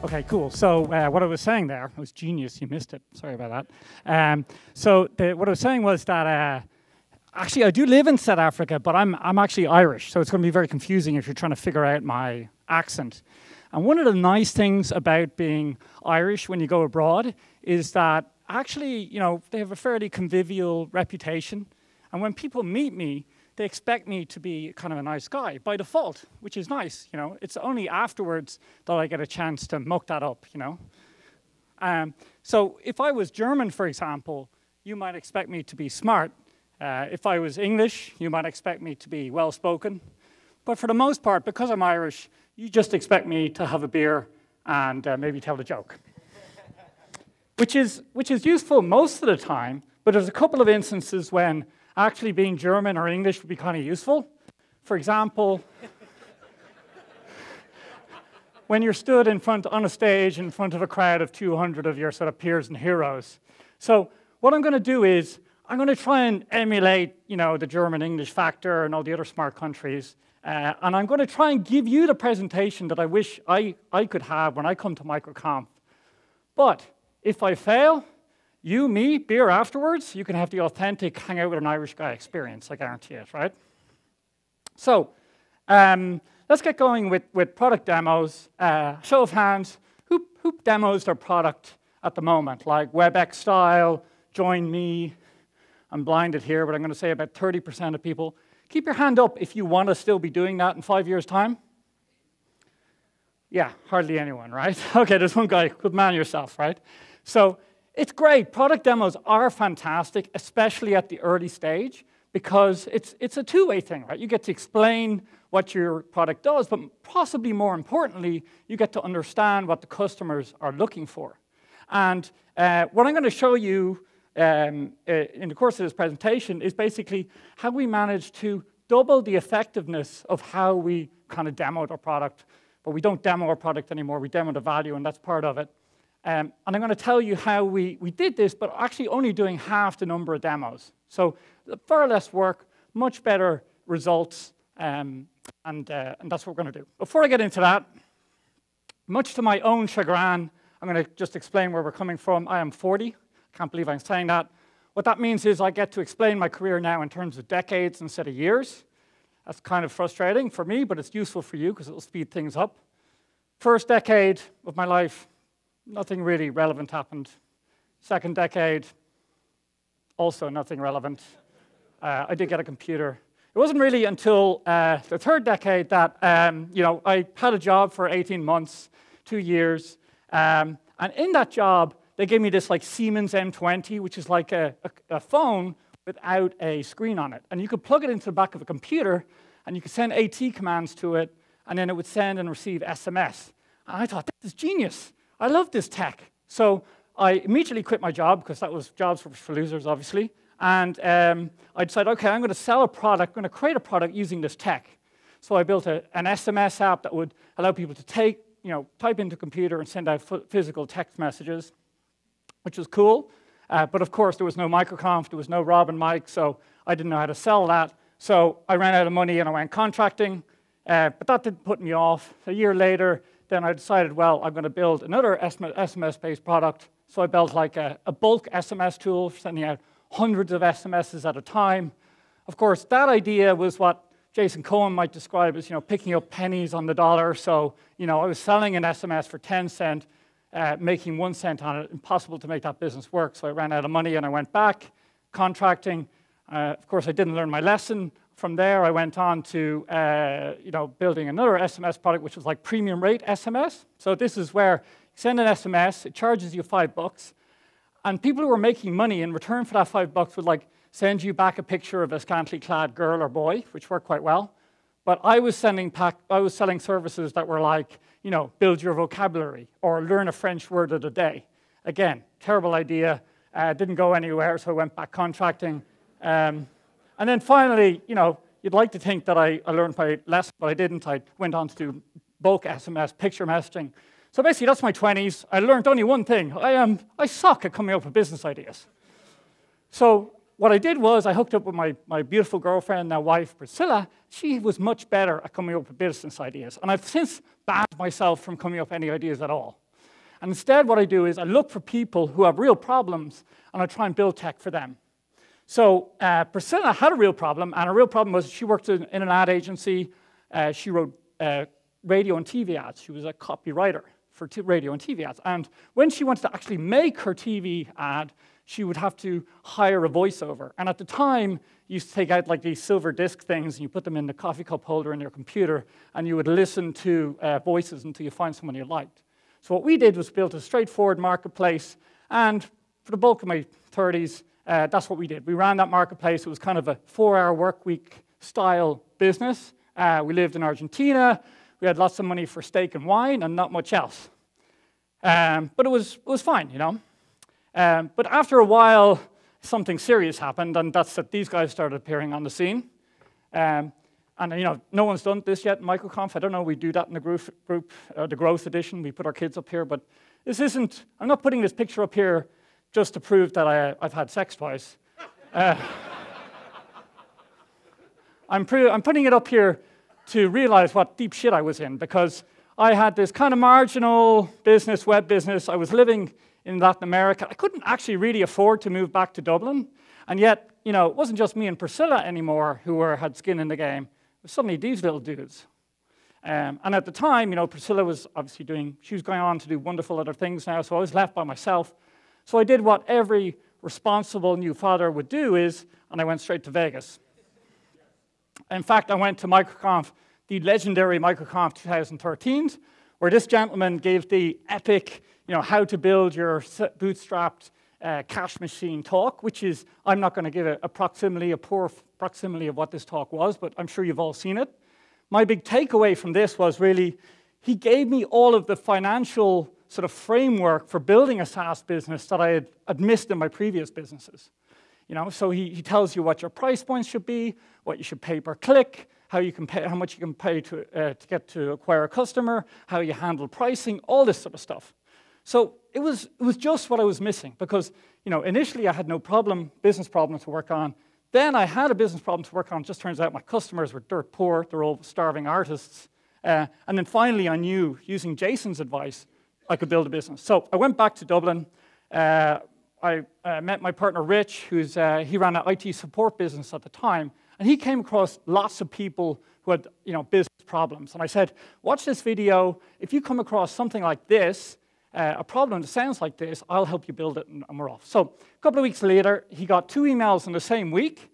Okay, cool. So what I was saying there, it was genius. You missed it. Sorry about that. What I was saying was that actually I do live in South Africa, but I'm actually Irish, so it's going to be very confusing if you're trying to figure out my accent. And one of the nice things about being Irish when you go abroad is that actually, you know, they have a fairly convivial reputation, and when people meet me, they expect me to be kind of a nice guy by default, which is nice, you know. It's only afterwards that I get a chance to muck that up, you know. So if I was German, for example, you might expect me to be smart. If I was English, you might expect me to be well-spoken. But for the most part, because I'm Irish, you just expect me to have a beer and maybe tell a joke. which is useful most of the time, but there's a couple of instances when actually being German or English would be kind of useful. For example, when you're stood on a stage in front of a crowd of 200 of your sort of peers and heroes. So what I'm going to do is I'm going to try and emulate, you know, the German-English factor and all the other smart countries. And I'm going to try and give you the presentation that I wish I could have when I come to MicroConf. But if I fail, you, me, beer afterwards, you can have the authentic hang out with an Irish guy experience, I guarantee it, right? So let's get going with product demos. Show of hands, who demos their product at the moment? Like WebEx style, join me. I'm blinded here, but I'm going to say about 30% of people. Keep your hand up if you want to still be doing that in 5 years' time. Yeah, hardly anyone, right? Okay, there's one guy, good man yourself, right? So it's great. Product demos are fantastic, especially at the early stage, because it's a two-way thing, right? You get to explain what your product does, but possibly more importantly, you get to understand what the customers are looking for. And what I'm going to show you in the course of this presentation is basically how we managed to double the effectiveness of how we kind of demoed our product. But we don't demo our product anymore, we demo the value, and that's part of it. And I'm going to tell you how we did this, but actually only doing half the number of demos. So far less work, much better results, and that's what we're going to do. Before I get into that, much to my own chagrin, I'm going to just explain where we're coming from. I am 40. I can't believe I'm saying that. What that means is I get to explain my career now in terms of decades instead of years. That's kind of frustrating for me, but it's useful for you because it will speed things up. First decade of my life, nothing really relevant happened. Second decade, also nothing relevant. I did get a computer. It wasn't really until the third decade that you know, I had a job for 18 months, 2 years, and in that job, they gave me this like Siemens M20, which is like a phone without a screen on it. And you could plug it into the back of a computer, and you could send AT commands to it, and then it would send and receive SMS. And I thought, this is genius. I love this tech. So I immediately quit my job, because that was jobs for losers, obviously. And I decided, OK, I'm going to sell a product. I'm going to create a product using this tech. So I built an SMS app that would allow people to type into a computer and send out physical text messages, which was cool. But of course, there was no MicroConf, there was no Rob and Mike, so I didn't know how to sell that. So I ran out of money and I went contracting, but that didn't put me off. A year later, then I decided, well, I'm going to build another SMS-based product. So I built like a bulk SMS tool for sending out hundreds of SMSs at a time. Of course, that idea was what Jason Cohen might describe as, picking up pennies on the dollar. So, I was selling an SMS for 10 cents, making 1 cent on it. Impossible to make that business work. So I ran out of money and I went back contracting. Of course, I didn't learn my lesson. From there, I went on to building another SMS product, which was like premium rate SMS. So this is where you send an SMS, it charges you $5, and people who were making money in return for that $5 would send you back a picture of a scantily clad girl or boy, which worked quite well. But I was selling services that were like, build your vocabulary or learn a French word of the day. Again, terrible idea. Didn't go anywhere, so I went back contracting. And then finally, you'd like to think that I learned my lesson, but I didn't. I went on to do bulk SMS, picture messaging. So basically, that's my 20s. I learned only one thing. I suck at coming up with business ideas. So what I did was I hooked up with my beautiful girlfriend, now wife, Priscilla. She was much better at coming up with business ideas. And I've since banned myself from coming up with any ideas at all. And instead, what I do is I look for people who have real problems, and I try and build tech for them. So Priscilla had a real problem, and her real problem was she worked in an ad agency. She wrote radio and TV ads. She was a copywriter for radio and TV ads. And when she wanted to actually make her TV ad, she would have to hire a voiceover. And at the time, you used to take out like these silver disc things, and you put them in the coffee cup holder in your computer, and you would listen to voices until you find someone you liked. So what we did was build a straightforward marketplace, and for the bulk of my 30s, that's what we did. We ran that marketplace. It was kind of a 4-hour work week style business. We lived in Argentina. We had lots of money for steak and wine and not much else. But it was fine, you know. But after a while, something serious happened, and that's that these guys started appearing on the scene. And you know, no one's done this yet in MicroConf. I don't know, we do that in the group the Growth edition. We put our kids up here, but this isn't, I'm not putting this picture up here just to prove that I've had sex twice. I'm putting it up here to realize what deep shit I was in, because I had this kind of marginal business, web business. I was living in Latin America. I couldn't actually really afford to move back to Dublin. And yet, you know, it wasn't just me and Priscilla anymore who had skin in the game. It was suddenly these little dudes. And at the time, you know, Priscilla was obviously she was going on to do wonderful other things now, so I was left by myself. So I did what every responsible new father would do and I went straight to Vegas. In fact, I went to MicroConf, the legendary MicroConf 2013, where this gentleman gave the epic, you know, how to build your bootstrapped cash machine talk, which is, I'm not going to give a poor proximity of what this talk was, but I'm sure you've all seen it. My big takeaway from this was really, he gave me all of the financial sort of framework for building a SaaS business that I had missed in my previous businesses. You know, so he tells you what your price points should be, what you should pay per click, how much you can pay to acquire a customer, how you handle pricing, all this sort of stuff. So it was just what I was missing, because, you know, initially I had no business problem to work on. Then I had a business problem to work on. It just turns out my customers were dirt poor. They're all starving artists. And then finally I knew, using Jason's advice, I could build a business. So I went back to Dublin. I met my partner, Rich, he ran an IT support business at the time, and he came across lots of people who had, you know, business problems. And I said, watch this video. If you come across something like this, a problem that sounds like this, I'll help you build it, and we're off. So a couple of weeks later, he got 2 emails in the same week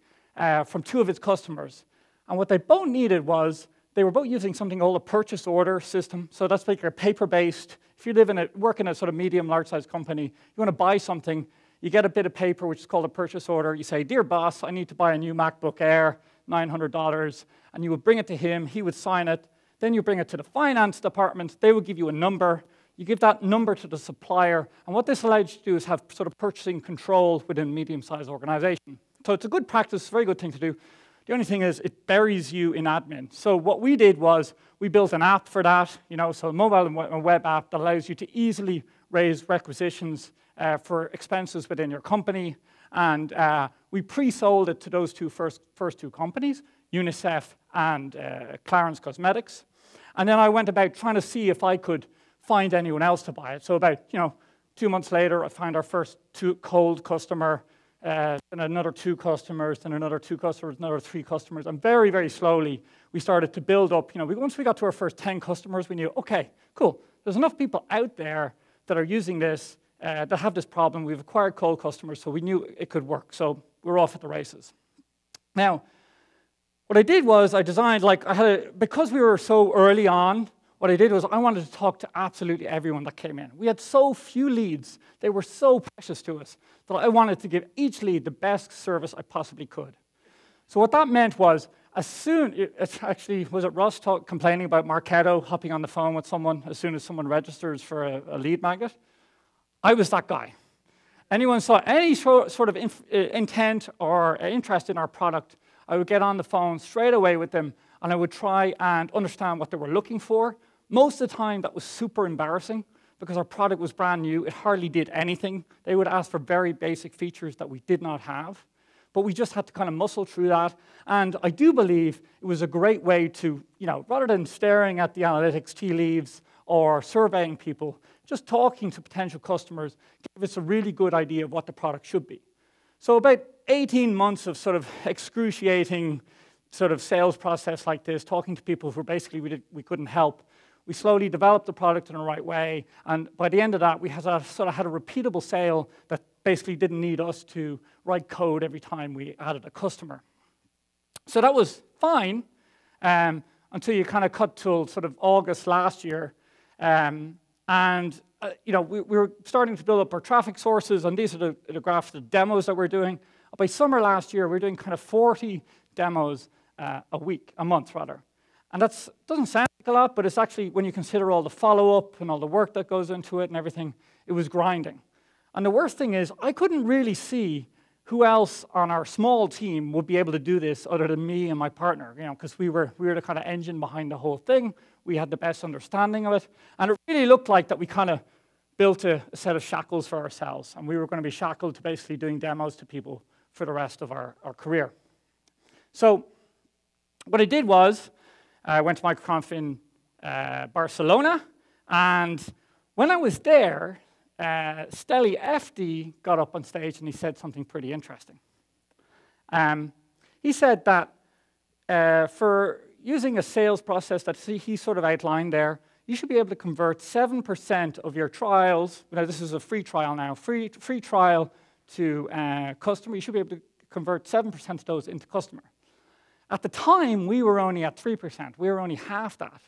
from 2 of his customers. And what they both needed was, they were both using something called a purchase order system. So that's like a paper-based. If you work in a sort of medium, large-sized company, you want to buy something, you get a bit of paper, which is called a purchase order. You say, dear boss, I need to buy a new MacBook Air, $900. And you would bring it to him. He would sign it. Then you bring it to the finance department. They would give you a number. You give that number to the supplier. And what this allows you to do is have sort of purchasing control within a medium-sized organization. So it's a good practice, very good thing to do. The only thing is, it buries you in admin. So what we did was, we built an app for that, you know, so a mobile and web app that allows you to easily raise requisitions for expenses within your company. And we pre-sold it to those first two companies, UNICEF and Clarins Cosmetics. And then I went about trying to see if I could find anyone else to buy it. So about, you know, 2 months later, I found our first cold customer, then another 2 customers, then another 2 customers, another 3 customers. And very, very slowly, we started to build up. You know, once we got to our first 10 customers, we knew, okay, cool. There's enough people out there that are using this, that have this problem. We've acquired cold customers, so we knew it could work. So we're off at the races. Now, what I did was I designed, because we were so early on, what I did was I wanted to talk to absolutely everyone that came in. We had so few leads. They were so precious to us that I wanted to give each lead the best service I possibly could. So what that meant was, was it Russ complaining about Marketo hopping on the phone with someone as soon as someone registers for a lead magnet? I was that guy. Anyone saw any sort of intent or interest in our product, I would get on the phone straight away with them, and I would try and understand what they were looking for. Most of the time, that was super embarrassing because our product was brand new. It hardly did anything. They would ask for very basic features that we did not have. But we just had to kind of muscle through that. And I do believe it was a great way to, you know, rather than staring at the analytics tea leaves or surveying people, just talking to potential customers gave us a really good idea of what the product should be. So about 18 months of sort of excruciating sort of sales process like this, talking to people who basically we couldn't help. We slowly developed the product in the right way, and by the end of that, we had a repeatable sale that basically didn't need us to write code every time we added a customer. So that was fine until you kind of cut till sort of August last year, you know, we were starting to build up our traffic sources, and these are the graphs, the demos that we're doing. By summer last year, we're doing kind of 40 demos a month rather. And that doesn't sound like a lot, but it's actually, when you consider all the follow-up and all the work that goes into it and everything, it was grinding. And the worst thing is, I couldn't really see who else on our small team would be able to do this other than me and my partner, you know, because we were the kind of engine behind the whole thing. We had the best understanding of it. And it really looked like that we kind of built a set of shackles for ourselves, and we were going to be shackled to basically doing demos to people for the rest of our career. So what I did was, I went to MicroConf in Barcelona, and when I was there, Steli FD got up on stage and he said something pretty interesting. He said that for using a sales process that he sort of outlined there, you should be able to convert 7% of your trials. Now, this is a free trial now, free trial to customer. You should be able to convert 7% of those into customer. At the time, we were only at 3%. We were only half that.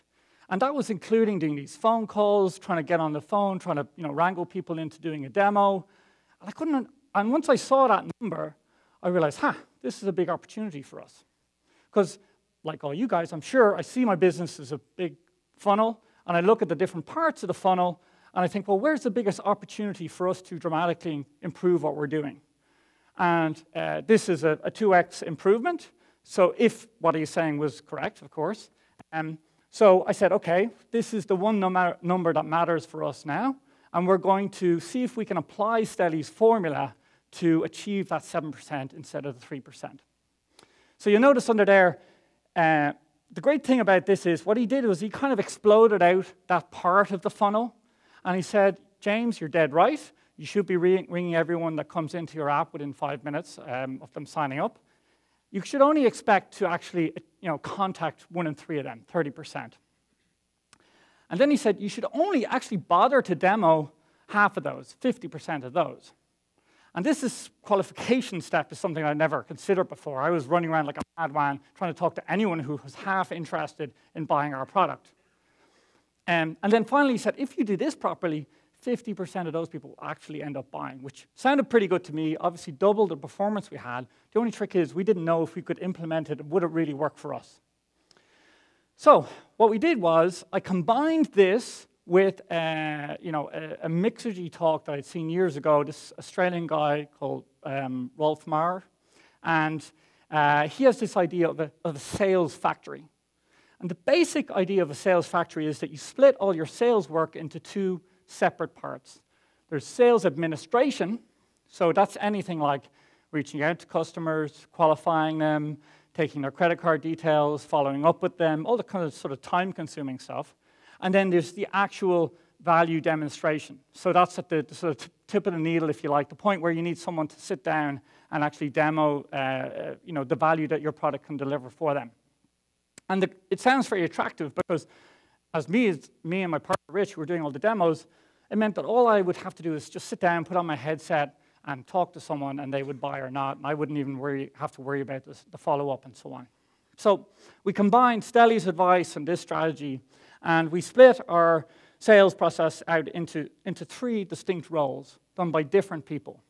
And that was including doing these phone calls, trying to get on the phone, trying to wrangle people into doing a demo. And I couldn't. And once I saw that number, I realized, this is a big opportunity for us. Because, like all you guys, I'm sure I see my business as a big funnel, and I look at the different parts of the funnel, and I think, well, where's the biggest opportunity for us to dramatically improve what we're doing? And this is a 2x improvement. So if what he's saying was correct, of course. So I said, OK, this is the one number that matters for us now, and we're going to see if we can apply Steli's formula to achieve that 7% instead of the 3%. So you'll notice under there, the great thing about this is what he did was he kind of exploded out that part of the funnel, and he said, James, you're dead right. You should be ringing everyone that comes into your app within 5 minutes of them signing up. You should only expect to actually contact 1 in 3 of them, 30%. And then he said you should only actually bother to demo half of those, 50% of those. And this qualification step is something I never considered before. I was running around like a madman trying to talk to anyone who was half interested in buying our product. And then finally he said, if you do this properly, 50% of those people will actually end up buying, which sounded pretty good to me, obviously doubled the performance we had. The only trick is we didn't know if we could implement it, would it really work for us? So what we did was I combined this with a Mixergy talk that I'd seen years ago, this Australian guy called Rolf Maher, and he has this idea of a sales factory. And the basic idea of a sales factory is that you split all your sales work into 2 separate parts. There's sales administration, so that's anything like reaching out to customers, qualifying them, taking their credit card details, following up with them, all the kind of sort of time-consuming stuff. And then there's the actual value demonstration. So that's at the sort of tip of the needle, if you like, the point where you need someone to sit down and actually demo the value that your product can deliver for them. And it sounds very attractive because as me and my partner Rich were doing all the demos, it meant that all I would have to do is just sit down, put on my headset, and talk to someone, and they would buy or not, and I wouldn't even have to worry about the follow-up and so on. So we combined Steli's advice and this strategy, and we split our sales process out into 3 distinct roles done by different people.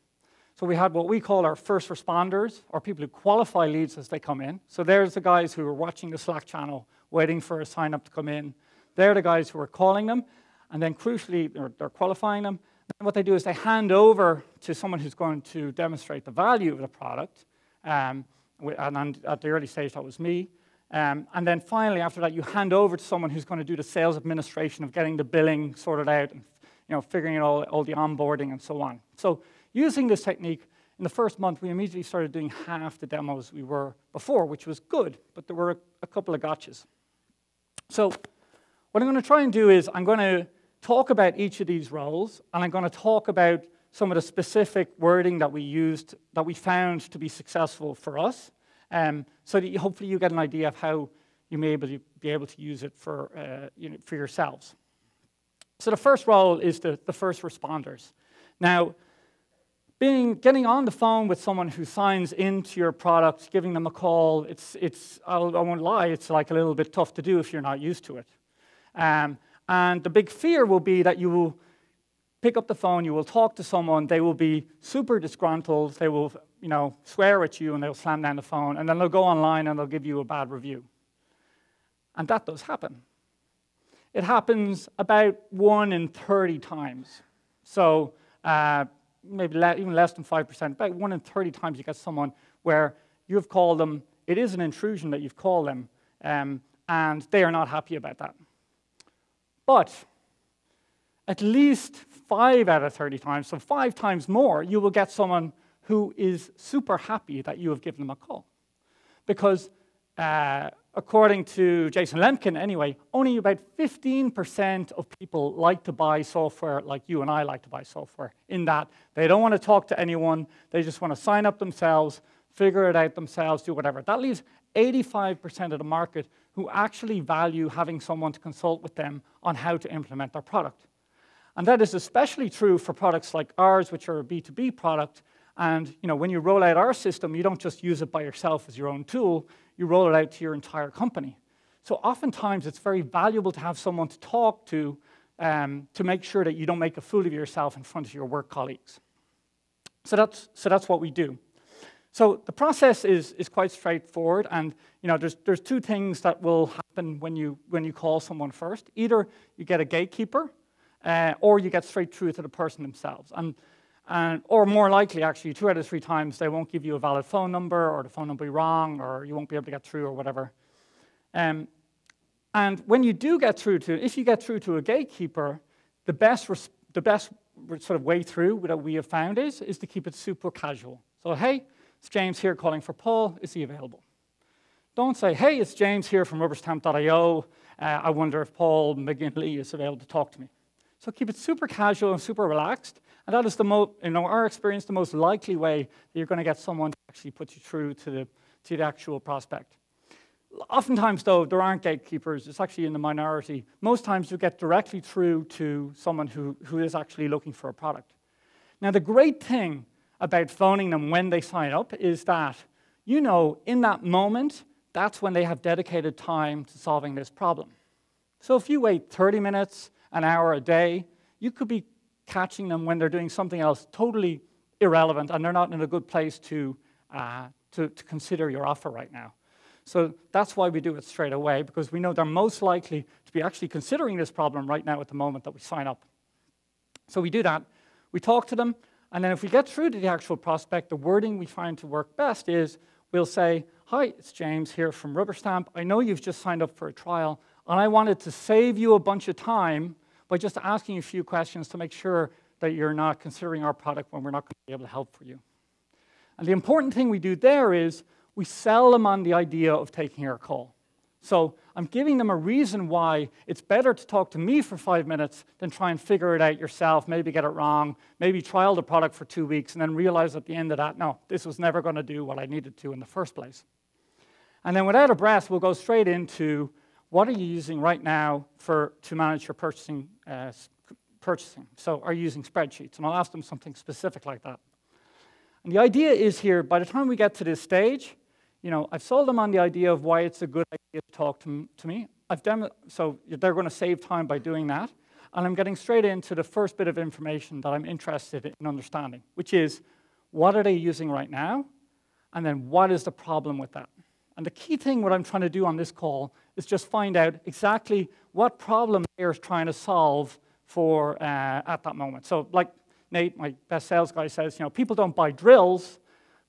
So we had what we call our first responders, or people who qualify leads as they come in. So there's the guys who are watching the Slack channel, waiting for a sign-up to come in. They're the guys who are calling them, and then crucially, they're qualifying them. And what they do is they hand over to someone who's going to demonstrate the value of the product. And at the early stage, that was me. And then finally, after that, you hand over to someone who's going to do the sales administration of getting the billing sorted out and figuring out all the onboarding and so on. So using this technique, in the first month, we immediately started doing half the demos we were before, which was good, but there were a couple of gotchas. So What I'm going to try and do is I'm going to talk about each of these roles, and I'm going to talk about some of the specific wording that we used, that we found to be successful for us, so that hopefully you get an idea of how you may be able to use it for, for yourselves. So the first role is the first responders. Now, getting on the phone with someone who signs into your product, giving them a call, I won't lie, it's like a little bit tough to do if you're not used to it. And the big fear will be that you will pick up the phone, you will talk to someone, they will be super disgruntled, they will swear at you, and they'll slam down the phone, and then they'll go online and they'll give you a bad review. And that does happen. It happens about 1 in 30 times. So maybe even less than 5%, about 1 in 30 times you get someone where you've called them, it is an intrusion that you've called them, and they are not happy about that. But at least 5 out of 30 times, so 5 times more, you will get someone who is super happy that you have given them a call. Because according to Jason Lemkin anyway, only about 15% of people like to buy software like you and I like to buy software, in that they don't want to talk to anyone, they just want to sign up themselves, figure it out themselves, do whatever. That leaves 85% of the market who actually value having someone to consult with them on how to implement their product. And that is especially true for products like ours, which are a B2B product. And when you roll out our system, you don't just use it by yourself as your own tool, you roll it out to your entire company. So oftentimes, it's very valuable to have someone to talk to make sure that you don't make a fool of yourself in front of your work colleagues. So that's what we do. So the process is quite straightforward, and there's 2 things that will happen when you call someone first. Either you get a gatekeeper, or you get straight through to the person themselves. Or more likely, actually, 2 out of 3 times, they won't give you a valid phone number, or the phone number will be wrong, or you won't be able to get through, or whatever. And when you do get through if you get through to a gatekeeper, the best sort of way through that we have found is to keep it super casual. So, hey, it's James here calling for Paul. Is he available? Don't say, hey, it's James here from rubberstamp.io. I wonder if Paul McGinley is available to talk to me. So keep it super casual and super relaxed. And that is our experience, the most likely way that you're going to get someone to actually put you through to the actual prospect. Oftentimes, though, there aren't gatekeepers. It's actually in the minority. Most times, you get directly through to someone who is actually looking for a product. Now, the great thing about phoning them when they sign up is that, in that moment, that's when they have dedicated time to solving this problem. So if you wait 30 minutes, an hour a day, you could be catching them when they're doing something else totally irrelevant, and they're not in a good place to consider your offer right now. So that's why we do it straight away, because we know they're most likely to be actually considering this problem right now at the moment that we sign up. So we do that. We talk to them, and then if we get through to the actual prospect, the wording we find to work best is we'll say, hi, it's James here from Rubberstamp. I know you've just signed up for a trial, and I wanted to save you a bunch of time by just asking you a few questions to make sure that you're not considering our product when we're not going to be able to help for you. And the important thing we do there is we sell them on the idea of taking our call. So I'm giving them a reason why it's better to talk to me for 5 minutes than try and figure it out yourself, maybe get it wrong, maybe trial the product for 2 weeks, and then realize at the end of that, no, this was never going to do what I needed to in the first place. And then without a breath, we'll go straight into what are you using right now to manage your purchasing? So are you using spreadsheets? And I'll ask them something specific like that. And the idea is here, by the time we get to this stage, I've sold them on the idea of why it's a good idea to talk to me. So they're going to save time by doing that. And I'm getting straight into the first bit of information that I'm interested in understanding, which is what are they using right now? And then what is the problem with that? And the key thing what I'm trying to do on this call is just find out exactly what problem they're trying to solve for at that moment. So like Nate, my best sales guy, says, people don't buy drills.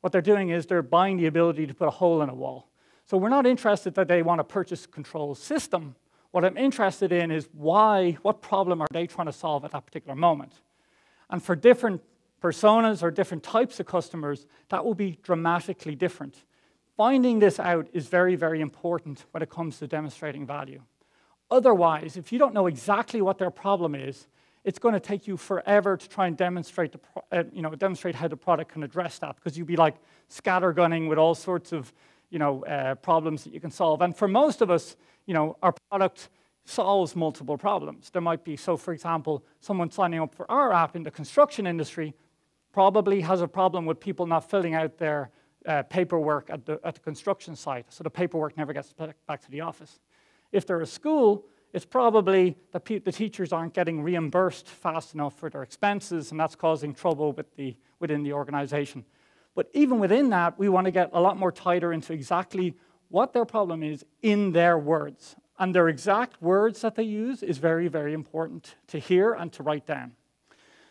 What they're doing is they're buying the ability to put a hole in a wall. So we're not interested that they want a purchase control system. What I'm interested in is what problem are they trying to solve at that particular moment? And for different personas or different types of customers, that will be dramatically different. Finding this out is very, very important when it comes to demonstrating value. Otherwise, if you don't know exactly what their problem is, it's going to take you forever to try and demonstrate, demonstrate how the product can address that, because you'd be like scattergunning with all sorts of problems that you can solve. And for most of us, our product solves multiple problems. There might be, so for example, someone signing up for our app in the construction industry probably has a problem with people not filling out their paperwork at the construction site, so the paperwork never gets back to the office. If they're a school, it's probably that the teachers aren't getting reimbursed fast enough for their expenses, and that's causing trouble within the organization. But even within that, we want to get a lot more tighter into exactly what their problem is in their words. And their exact words that they use is very, very important to hear and to write down.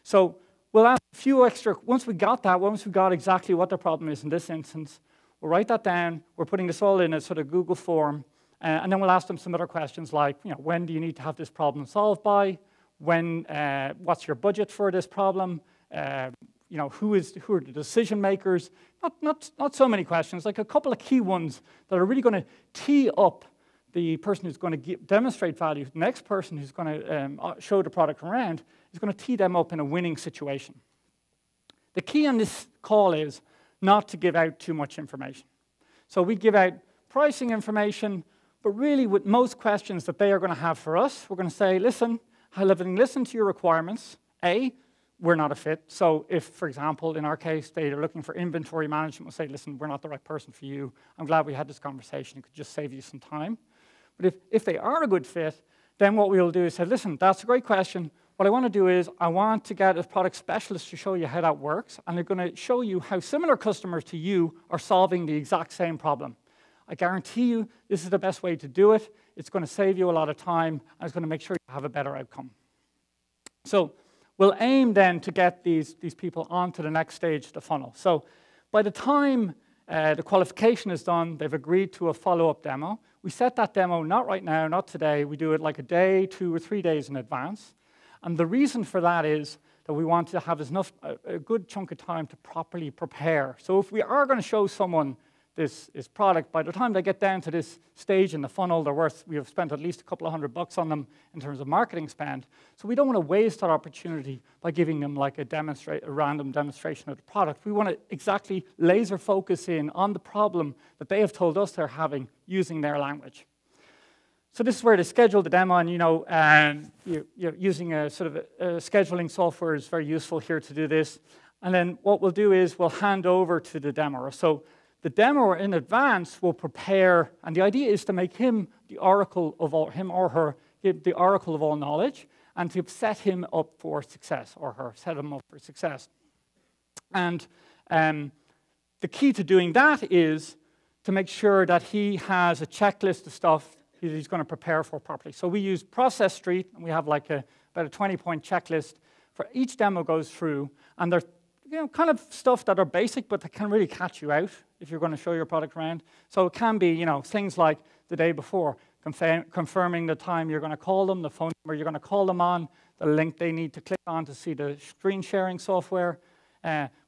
So we'll ask a few extra, once we got exactly what their problem is in this instance, we'll write that down. We're putting this all in a sort of Google form. And then we'll ask them some other questions like, when do you need to have this problem solved by? What's your budget for this problem? Who are the decision makers? Not so many questions, like a couple of key ones that are really going to tee up the person who's going to demonstrate value. The next person who's going to show the product around is going to tee them up in a winning situation. The key on this call is not to give out too much information. So we give out pricing information, but really with most questions that they are going to have for us, we're going to say, listen, having listened to your requirements, A, we're not a fit. So if, for example, in our case, they are looking for inventory management, we'll say, listen, we're not the right person for you. I'm glad we had this conversation. It could just save you some time. But if they are a good fit, then what we'll do is say, listen, that's a great question. What I want to do is I want to get a product specialist to show you how that works, and they're going to show you how similar customers to you are solving the exact same problem. I guarantee you this is the best way to do it. It's going to save you a lot of time, and it's going to make sure you have a better outcome. So we'll aim then to get these people onto the next stage of the funnel. So by the time the qualification is done, they've agreed to a follow-up demo. We set that demo not right now, not today. We do it like a day, 2 or 3 days in advance. And the reason for that is that we want to have a good chunk of time to properly prepare. So if we are going to show someone this product, by the time they get down to this stage in the funnel, we have spent at least a couple of $100 on them in terms of marketing spend. So we don't want to waste that opportunity by giving them like a random demonstration of the product. We want to exactly laser focus in on the problem that they have told us they're having using their language. So this is where they schedule the demo, and using a sort of a scheduling software is very useful here to do this. And then what we'll do is we'll hand over to the demoer. So the demoer in advance will prepare, and the idea is to make him the oracle of all, him or her, the oracle of all knowledge, and to set him up for success, or her, set him up for success. And the key to doing that is to make sure that he has a checklist of stuff he's going to prepare for properly. So we use Process Street, and we have like about a 20-point checklist for each demo goes through, and they're kind of stuff that are basic, but that can really catch you out if you're going to show your product around. So it can be, things like the day before, confirming the time you're going to call them, the phone number you're going to call them on, the link they need to click on to see the screen sharing software.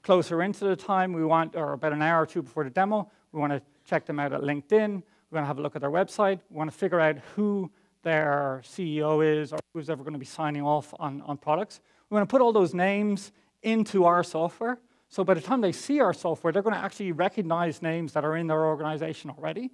Closer into the time or about an hour or two before the demo, we want to check them out at LinkedIn. We want to have a look at their website. We want to figure out who their CEO is or who's ever going to be signing off on products. We want to put all those names into our software. So by the time they see our software, they're going to actually recognize names that are in their organization already.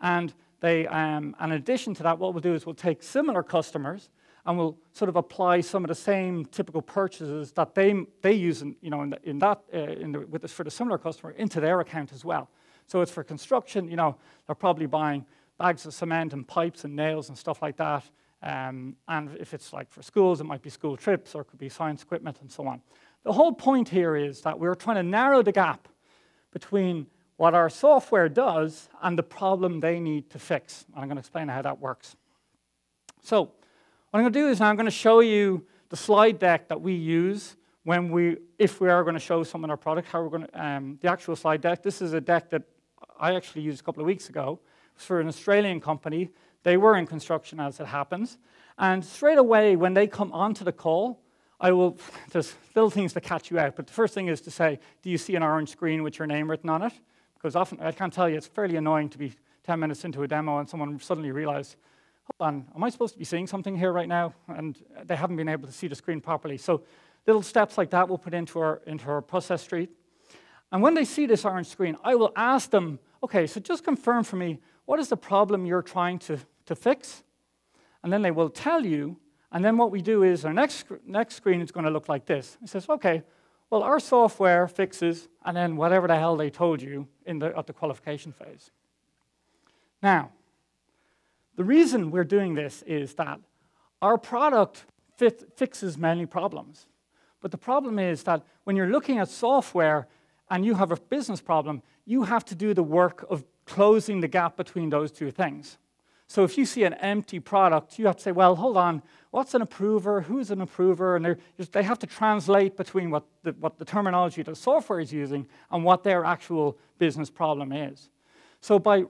And in addition to that, what we'll do is we'll take similar customers and we'll sort of apply some of the same typical purchases that they use for the similar customer into their account as well. So it's for construction, they're probably buying bags of cement and pipes and nails and stuff like that. And if it's like for schools, it might be school trips or it could be science equipment and so on. The whole point here is that we're trying to narrow the gap between what our software does and the problem they need to fix. I'm going to explain how that works. So what I'm going to do is now I'm going to show you the slide deck that we use if we are going to show someone our product, how we're going to, the actual slide deck. This is a deck that I actually used a couple of weeks ago. It was for an Australian company. They were in construction, as it happens. And straight away, when they come onto the call, there's little things to catch you out. But the first thing is to say, do you see an orange screen with your name written on it? Because often, I can't tell you, it's fairly annoying to be 10 minutes into a demo and someone suddenly realizes, hold on, am I supposed to be seeing something here right now? And they haven't been able to see the screen properly. So little steps like that we'll put into our process street. And when they see this orange screen, I will ask them, okay, so just confirm for me, what is the problem you're trying to fix? And then they will tell you, and then what we do is our next screen is going to look like this. It says, okay, well, our software fixes, and then whatever the hell they told you at the qualification phase. Now, the reason we're doing this is that our product fixes many problems. But the problem is that when you're looking at software and you have a business problem, you have to do the work of closing the gap between those two things. So if you see an empty product, you have to say, well, hold on, what's an approver? Who's an approver? And they have to translate between what the terminology the software is using and what their actual business problem is. So by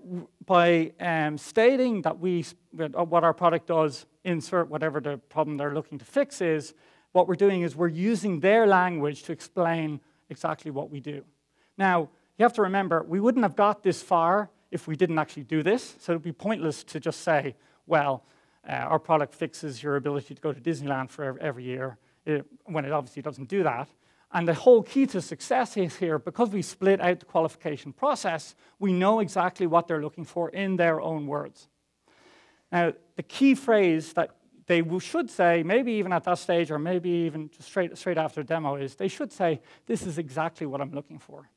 stating that what our product does, insert whatever the problem they're looking to fix is, what we're doing is we're using their language to explain exactly what we do. Now, you have to remember, we wouldn't have got this far if we didn't actually do this. So it would be pointless to just say, well, our product fixes your ability to go to Disneyland for every year, when it obviously doesn't do that. And the whole key to success is here, because we split out the qualification process, we know exactly what they're looking for in their own words. Now, the key phrase that they should say, maybe even at that stage, or maybe even just straight after the demo, is they should say, this is exactly what I'm looking for.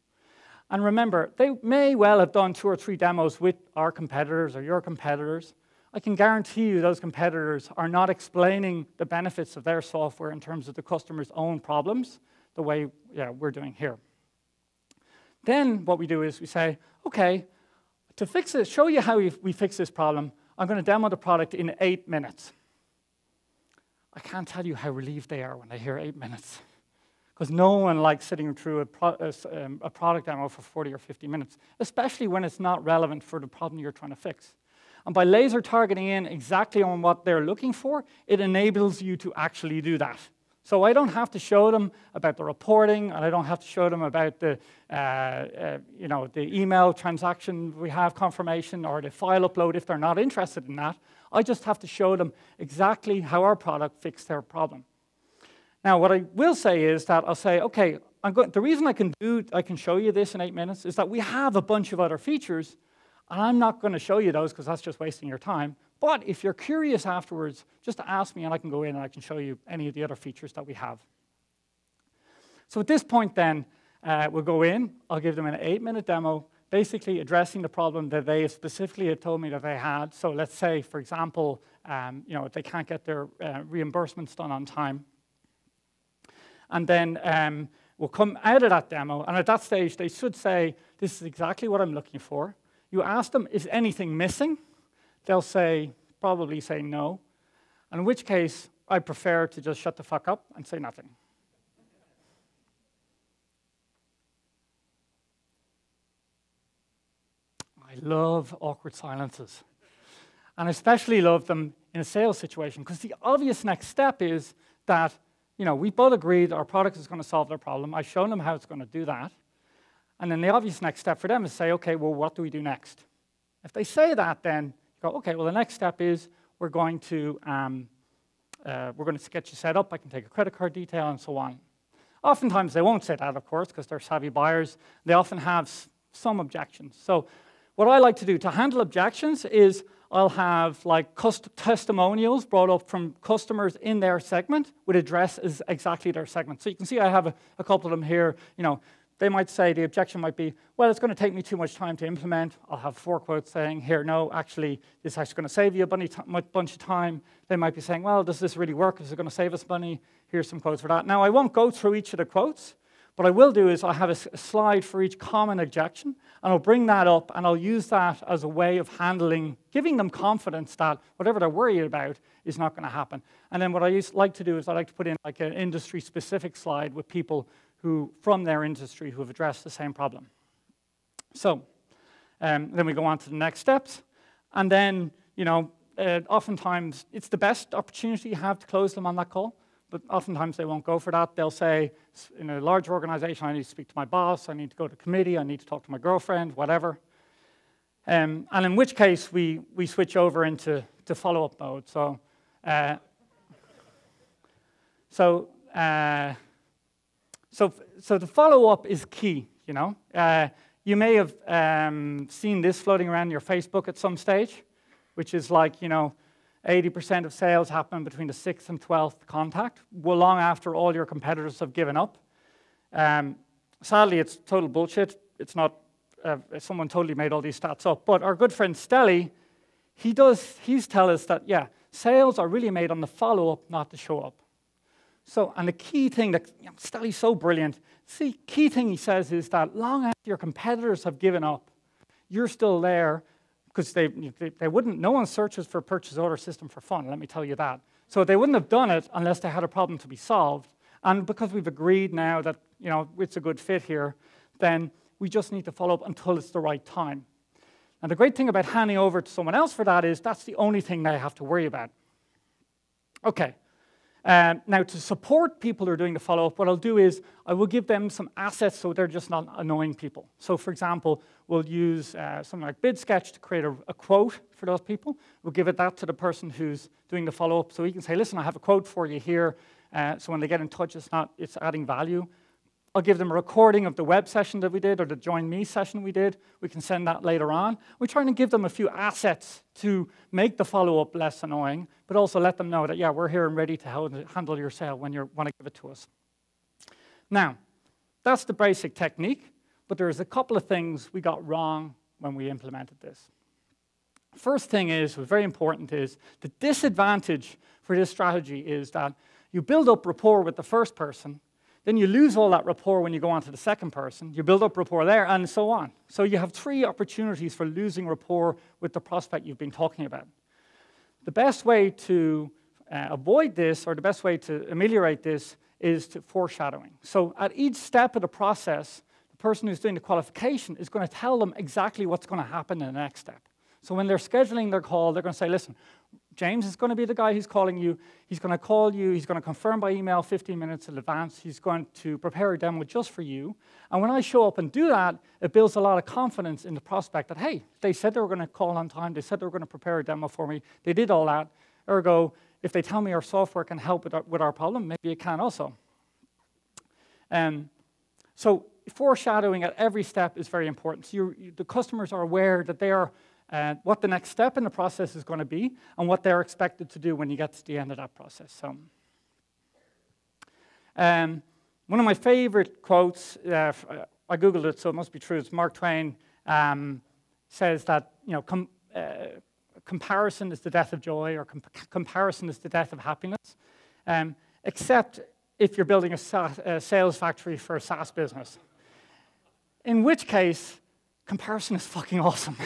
And remember, they may well have done 2 or 3 demos with our competitors or your competitors. I can guarantee you those competitors are not explaining the benefits of their software in terms of the customer's own problems the way we're doing here. Then what we do is we say, okay, to fix it, show you how we fix this problem, I'm going to demo the product in 8 minutes. I can't tell you how relieved they are when they hear 8 minutes. Because no one likes sitting through a product demo for 40 or 50 minutes, especially when it's not relevant for the problem you're trying to fix. And by laser targeting in exactly on what they're looking for, it enables you to actually do that. So I don't have to show them about the reporting, and I don't have to show them about the email transaction we have confirmation or the file upload if they're not interested in that. I just have to show them exactly how our product fixed their problem. Now, what I will say is that I'll say, okay, the reason I can show you this in 8 minutes is that we have a bunch of other features, and I'm not going to show you those because that's just wasting your time. But if you're curious afterwards, just ask me and I can go in and I can show you any of the other features that we have. So at this point then, we'll go in, I'll give them an 8-minute demo, basically addressing the problem that they specifically had told me that they had. So let's say, for example, they can't get their reimbursements done on time. And then we'll come out of that demo, and at that stage, they should say, this is exactly what I'm looking for. You ask them, is anything missing? They'll probably say no, and in which case, I prefer to just shut the fuck up and say nothing. I love awkward silences, and I especially love them in a sales situation, because the obvious next step is that we both agreed our product is going to solve their problem. I've shown them how it's going to do that. And then the obvious next step for them is say, okay, well, what do we do next? If they say that, then you go, okay, well, the next step is we're going to get you set up. I can take a credit card detail and so on. Oftentimes, they won't say that, of course, because they're savvy buyers. They often have some objections. So what I like to do to handle objections is I'll have testimonials brought up from customers in their segment with addresses exactly their segment. So you can see I have a couple of them here. They might say, the objection might be, well, it's going to take me too much time to implement. I'll have 4 quotes saying, here, no, actually, this is actually going to save you a bunch of time. They might be saying, well, does this really work? Is it going to save us money? Here's some quotes for that. Now, I won't go through each of the quotes. What I will do is I'll have a slide for each common objection, and I'll bring that up, and I'll use that as a way of giving them confidence that whatever they're worried about is not going to happen. And then what I like to do is I like to put in like an industry-specific slide with people from their industry who have addressed the same problem. So then we go on to the next steps, and then oftentimes it's the best opportunity you have to close them on that call. But oftentimes they won't go for that. They'll say, in a large organization, I need to speak to my boss, I need to go to committee, I need to talk to my girlfriend, whatever. And in which case, we switch over into to follow-up mode. So the follow-up is key, you know. You may have seen this floating around your Facebook at some stage, which is like, you know, 80% of sales happen between the 6th and 12th contact, well, long after all your competitors have given up. Sadly, it's total bullshit. It's not, someone totally made all these stats up. But our good friend Stelly, he's tell us that, yeah, sales are really made on the follow-up, not the show-up. So, and the key thing that, you know, Stelly's so brilliant. See, key thing he says is that long after your competitors have given up, you're still there, because they wouldn't, no one searches for a purchase order system for fun, let me tell you that. So they wouldn't have done it unless they had a problem to be solved. And because we've agreed now that, you know, it's a good fit here, then we just need to follow up until it's the right time. And the great thing about handing over to someone else for that is that's the only thing they have to worry about. Okay. Now, to support people who are doing the follow-up, what I'll do is I will give them some assets so they're just not annoying people. So, for example, we'll use something like BidSketch to create a quote for those people. We'll give that to the person who's doing the follow-up so he can say, listen, I have a quote for you here. So when they get in touch, it's adding value. I'll give them a recording of the web session that we did or the Join Me session we did. We can send that later on. We're trying to give them a few assets to make the follow-up less annoying, but also let them know that, yeah, we're here and ready to handle your sale when you want to give it to us. Now, that's the basic technique, but there's a couple of things we got wrong when we implemented this. First thing is, what's very important is, the disadvantage for this strategy is that you build up rapport with the first person, then you lose all that rapport when you go on to the second person. You build up rapport there, and so on. So you have 3 opportunities for losing rapport with the prospect you've been talking about. The best way to avoid this, or the best way to ameliorate this, is to foreshadowing. So at each step of the process, the person who's doing the qualification is going to tell them exactly what's going to happen in the next step. So when they're scheduling their call, they're going to say, listen, James is going to be the guy who's calling you. He's going to call you. He's going to confirm by email 15 minutes in advance. He's going to prepare a demo just for you. And when I show up and do that, it builds a lot of confidence in the prospect that, hey, they said they were going to call on time. They said they were going to prepare a demo for me. They did all that. Ergo, if they tell me our software can help with our problem, maybe it can also. So foreshadowing at every step is very important. So the customers are aware that they are what the next step in the process is going to be and what they're expected to do when you get to the end of that process. So, one of my favorite quotes, I Googled it, so it must be true. It's Mark Twain says that, you know, comparison is the death of joy, or comparison is the death of happiness, except if you're building a sales factory for a SaaS business. In which case, comparison is fucking awesome.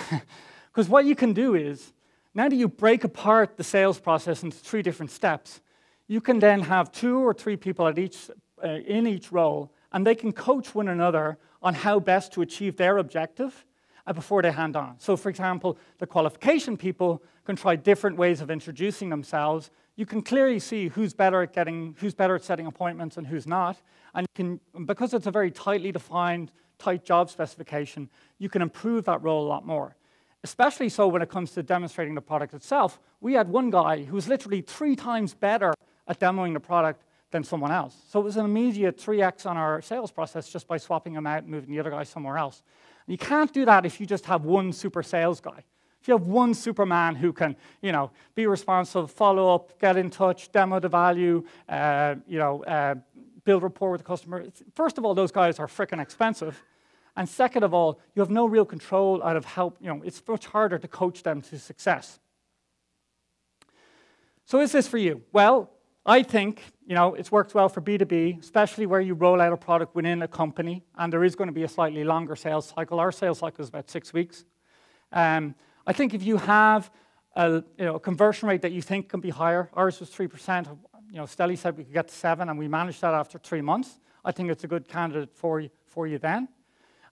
Because what you can do is, now that you break apart the sales process into 3 different steps, you can then have 2 or 3 people at in each role, and they can coach one another on how best to achieve their objective before they hand on. So, for example, the qualification people can try different ways of introducing themselves. You can clearly see who's better at setting appointments and who's not. And because it's a very tightly defined, tight job specification, you can improve that role a lot more. Especially so when it comes to demonstrating the product itself. We had one guy who was literally 3 times better at demoing the product than someone else. So it was an immediate 3x on our sales process just by swapping him out and moving the other guy somewhere else. And you can't do that if you just have one super sales guy. If you have one Superman who can, you know, be responsive, follow up, get in touch, demo the value, build rapport with the customer. First of all, those guys are freaking expensive. And second of all, you have no real control out of how, you know, it's much harder to coach them to success. So is this for you? Well, I think, you know, it's worked well for B2B, especially where you roll out a product within a company, and there is going to be a slightly longer sales cycle. Our sales cycle is about 6 weeks. I think if you have a conversion rate that you think can be higher, ours was 3%. You know, Stelly said we could get to 7%, and we managed that after 3 months. I think it's a good candidate for you then.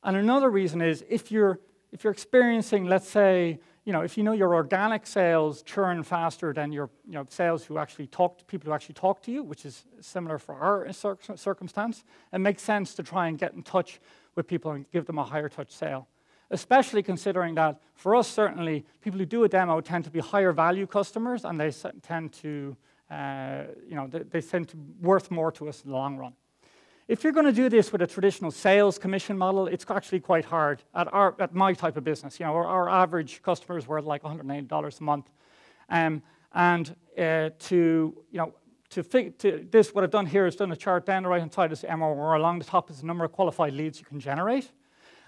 And another reason is if you're experiencing, let's say, you know, if you know your organic sales churn faster than your sales who actually people who actually talk to you, which is similar for our circumstance, it makes sense to try and get in touch with people and give them a higher touch sale. especially considering that for us, certainly, people who do a demo tend to be higher value customers, and they tend to, they tend to worth more to us in the long run. If you're going to do this with a traditional sales commission model, it's actually quite hard at my type of business. Our average customers were like $180 a month, what I've done here is done a chart down the right-hand side is MRR, along the top is the number of qualified leads you can generate.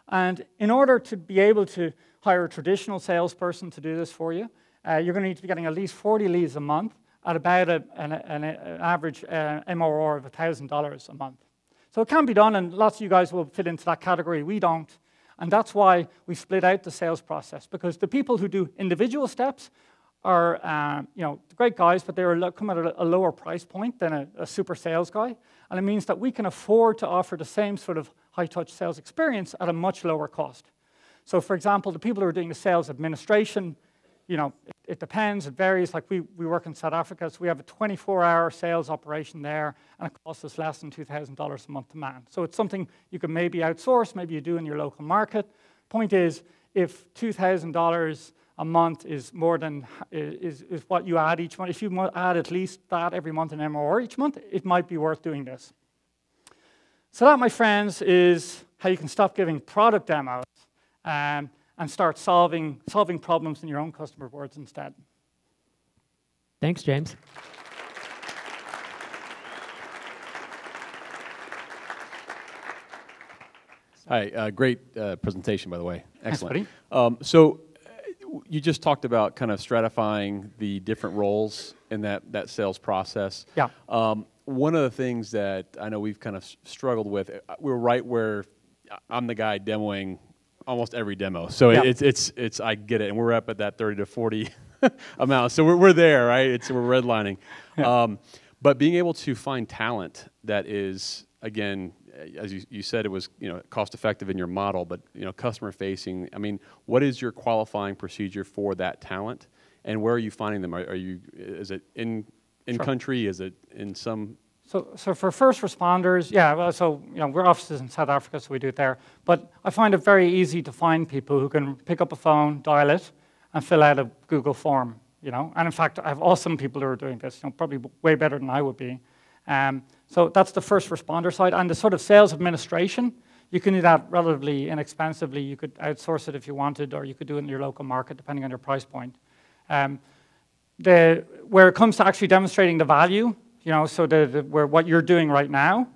And in order to be able to hire a traditional salesperson to do this for you, you're going to need to be getting at least 40 leads a month at about an average MRR of $1,000 a month. So it can be done, and lots of you guys will fit into that category. We don't. And that's why we split out the sales process, because the people who do individual steps are great guys, but they come at a lower price point than a super sales guy. And it means that we can afford to offer the same sort of high-touch sales experience at a much lower cost. So for example, the people who are doing the sales administration, it depends, it varies. Like we work in South Africa, so we have a 24-hour sales operation there, and it costs us less than $2,000 a month to man. So it's something you can maybe outsource, maybe you do in your local market. Point is, if $2,000 a month is more than is what you add each month, if you add at least that every month in MRR each month, it might be worth doing this. So that, my friends, is how you can stop giving product demos and start solving problems in your own customer boards instead. Thanks, James. Hi, great presentation, by the way. Excellent. Thanks, So you just talked about kind of stratifying the different roles in that sales process. Yeah. One of the things that I know we've kind of struggled with, we're right where I'm the guy demoing almost every demo. So yeah. it's I get it, and we're up at that 30 to 40 amount. So we're there, right? We're redlining. Yeah. But being able to find talent that is, again, as you said, it was cost effective in your model, but customer facing. I mean, what is your qualifying procedure for that talent, and where are you finding them? Is it in sure. country? Is it in some? So for first responders, yeah. Well, so we're offices in South Africa, so we do it there. But I find it very easy to find people who can pick up a phone, dial it, and fill out a Google form. And in fact, I have awesome people who are doing this. Probably way better than I would be. So that's the first responder side. And the sort of sales administration, you can do that relatively inexpensively. You could outsource it if you wanted, or you could do it in your local market, depending on your price point. Where it comes to actually demonstrating the value, so what you're doing right now,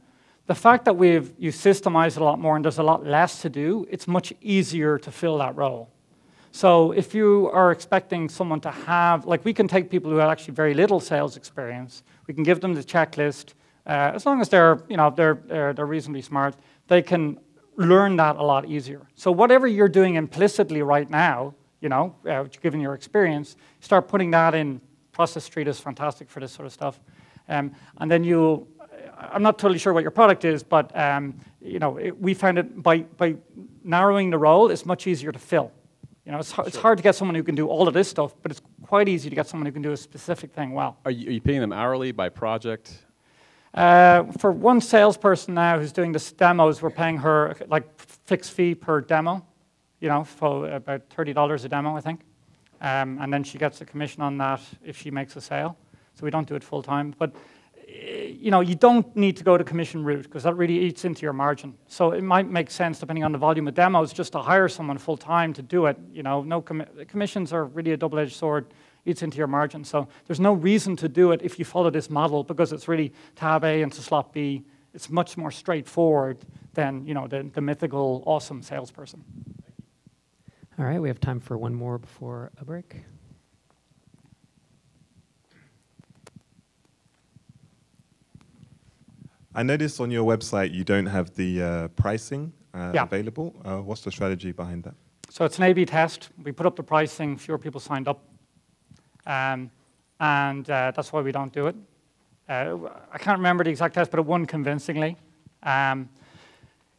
the fact that you systemize it a lot more and there's a lot less to do, it's much easier to fill that role. So if you are expecting someone to have, like we can take people who have actually very little sales experience, we can give them the checklist, as long as they're reasonably smart, they can learn that a lot easier. So whatever you're doing implicitly right now, given your experience, start putting that in. Process Street is fantastic for this sort of stuff. And then I'm not totally sure what your product is, but we found it by narrowing the role, it's much easier to fill. It's hard to get someone who can do all of this stuff, but it's quite easy to get someone who can do a specific thing well. Are you paying them hourly, by project? For one salesperson now who's doing the demos, we're paying her like fixed fee per demo, for about $30 a demo, I think. And then she gets a commission on that if she makes a sale. So we don't do it full time. But you don't need to go the commission route because that really eats into your margin. So it might make sense, depending on the volume of demos, just to hire someone full time to do it. Commissions are really a double-edged sword. Eats into your margin. So there's no reason to do it if you follow this model, because it's really tab A into slot B. It's much more straightforward than the mythical awesome salesperson. All right, we have time for one more before a break. I noticed on your website you don't have the pricing available. What's the strategy behind that? So it's an A/B test. We put up the pricing, fewer people signed up. And that's why we don't do it. I can't remember the exact test, but it won convincingly.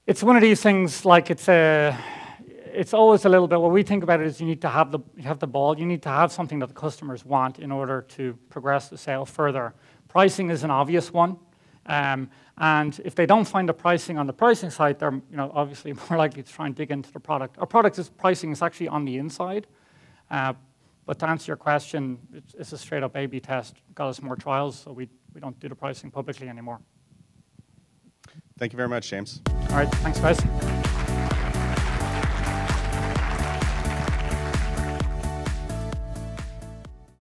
It's one of these things, like it's always a little bit, what we think about it is you need to have the ball. You need to have something that the customers want in order to progress the sale further. Pricing is an obvious one. And if they don't find the pricing on the pricing site, they're obviously more likely to try and dig into the product. Our product's pricing is actually on the inside. But to answer your question, it's a straight-up A/B test. Got us more trials, so we don't do the pricing publicly anymore. Thank you very much, James. All right, thanks, guys.